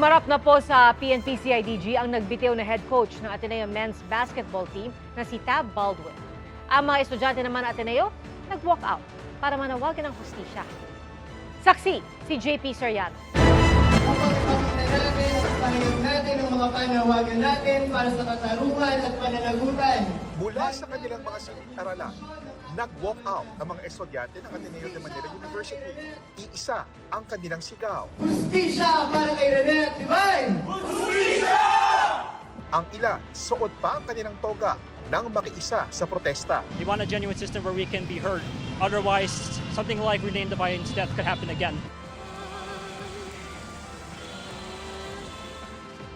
Humarap na po sa PNP-CIDG ang nagbitiw na head coach ng Ateneo Men's Basketball Team na si Tab Baldwin. Ang mga estudyante naman ng Ateneo nag-walk out para manawagan ng hustisya. Saksi si JP Soriano. Natin ang mga panawagan natin para sa katarungan at pananagutan. Mula sa kanilang mga silid-aralan, nag-walk out ang mga estudyante ng Ateneo de Manila University. Iisa ang kanilang sigaw. Hustisya para kay Rene at Divine! Ang ilan, suot pa ang kanilang toga nang makiisa sa protesta. We want a genuine system where we can be heard. Otherwise, something like Renee Divine's death could happen again.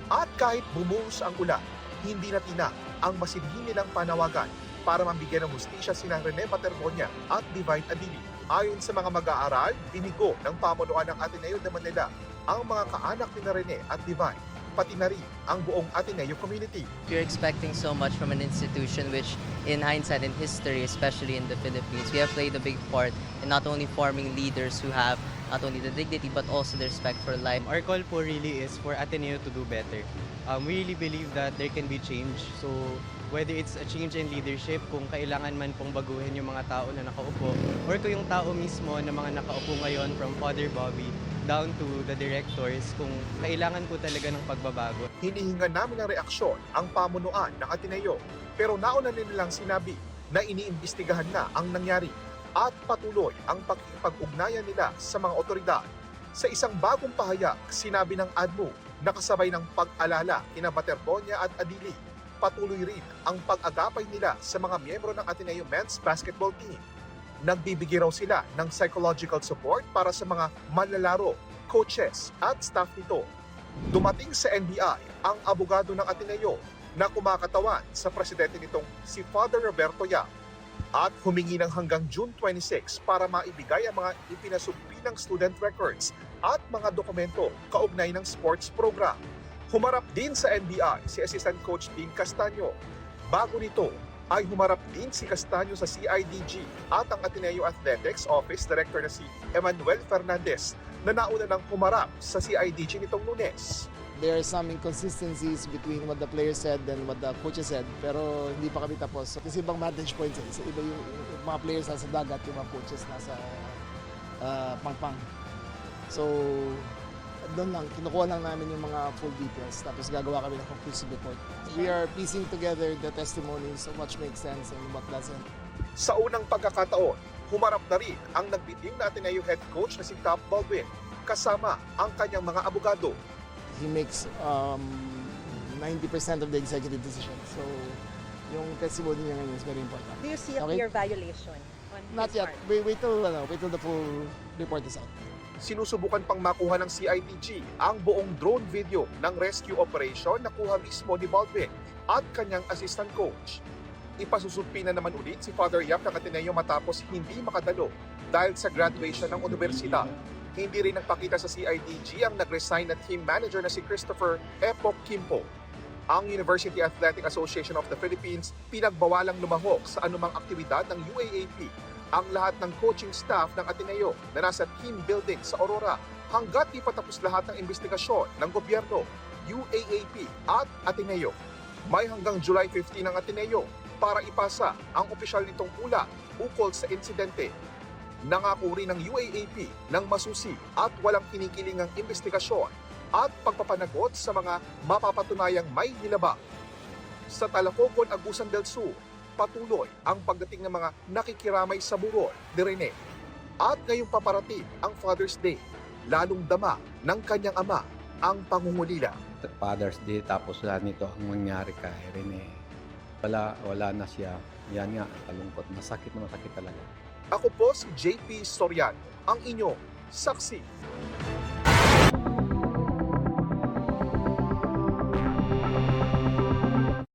At kahit bumuhos ang ulan, hindi natina ang masinhin nilang panawagan para mambigyan ng hustisya sina Rene Paterbonia at Divine Adili. Ayon sa mga mag-aaral, binigo ng pamunuan ng Ateneo de Manila ang mga kaanak ni Rene at Divine, pati na rin ang buong Ateneo community. You're expecting so much from an institution which, in hindsight and history, especially in the Philippines, we have played a big part in not only forming leaders who have not only the dignity but also the respect for life. Our call po really is for Ateneo to do better. We really believe that there can be change. So whether it's a change in leadership, kung kailangan man pong baguhin yung mga tao na nakaupo, or kung yung tao mismo na mga nakaupo ngayon from Father Bobby down to the directors, kung kailangan po talaga ng pagbabago. Hinihingan namin ng reaksyon ang pamunuan ng Ateneo, pero nauna nilang sinabi na iniimbestigahan na ang nangyari at patuloy ang pagkikipag-ugnayan nila sa mga otoridad. Sa isang bagong pahayag, sinabi ng ADMO na kasabay ng pag-alala kina Paterbonia at Adili, patuloy rin ang pag-agapay nila sa mga miyembro ng Ateneo Men's Basketball Team. Nagbibigay raw sila ng psychological support para sa mga manlalaro, coaches at staff nito. Dumating sa NBI ang abogado ng Ateneo na kumakatawan sa presidente nitong si Father Roberto Yap at humingi ng hanggang June 26 para maibigay ang mga ipinasubli ng student records at mga dokumento kaugnay ng sports program. Humarap din sa NBI si Assistant Coach Dean Castaño. Bago nito ay humarap din si Castaño sa CIDG at ang Ateneo Athletics Office Director na si Emmanuel Fernandez na nauna ng humarap sa CIDG nitong Lunes. There are some inconsistencies between what the players said and what the coaches said, pero hindi pa kami tapos. Kasi ibang vantage points, iba yung mga players nasa dagat, yung mga coaches nasa pangpang. So, doon lang, kinukuha lang namin yung mga full details, tapos gagawa kami ng conclusive report. We are piecing together the testimonies of what makes sense and what doesn't. Sa unang pagkakataon, humarap na rin ang nagbiting na Ateneo head coach na si Tab Baldwin, kasama ang kanyang mga abogado. He makes 90% of the executive decision. So, yung testimony niya ngayon is very important. Do you see a Okay? clear violation on Not his yet. part? Wait till the full report is out. Sinusubukan pang makuha ng CIDG ang buong drone video ng rescue operation na kuha mismo ni Baldwin at kanyang assistant coach. Ipasusumpi na naman ulit si Father Yap ng Ateneo matapos hindi makadalo dahil sa graduation ng universidad. Hindi rin nagpakita sa CIDG ang nag-resign na team manager na si Christopher Epok Kimpo. Ang University Athletic Association of the Philippines pinagbawalang lumahok sa anumang aktibidad ng UAAP ang lahat ng coaching staff ng Ateneo na nasa team building sa Aurora hanggat di patapos lahat ng investigasyon ng gobyerno, UAAP at Ateneo. May hanggang July 15 ang Ateneo para ipasa ang opisyal nitong ulat ukol sa insidente. Nangako rin ng UAAP ng masusi at walang kinikilingang investigasyon at pagpapanagot sa mga mapapatunayang may nilabag. Sa Talacogon, Agusan del Sur, patuloy ang pagdating ng mga nakikiramay sa burol ni Rene. At ngayong paparating ang Father's Day, lalong dama ng kanyang ama ang pangungulila. Father's Day tapos nito ang nangyari kay Rene. Wala na siya. Yan nga, kalungkot. Masakit na masakit talaga. Ako po si JP Soriano, ang inyong saksi.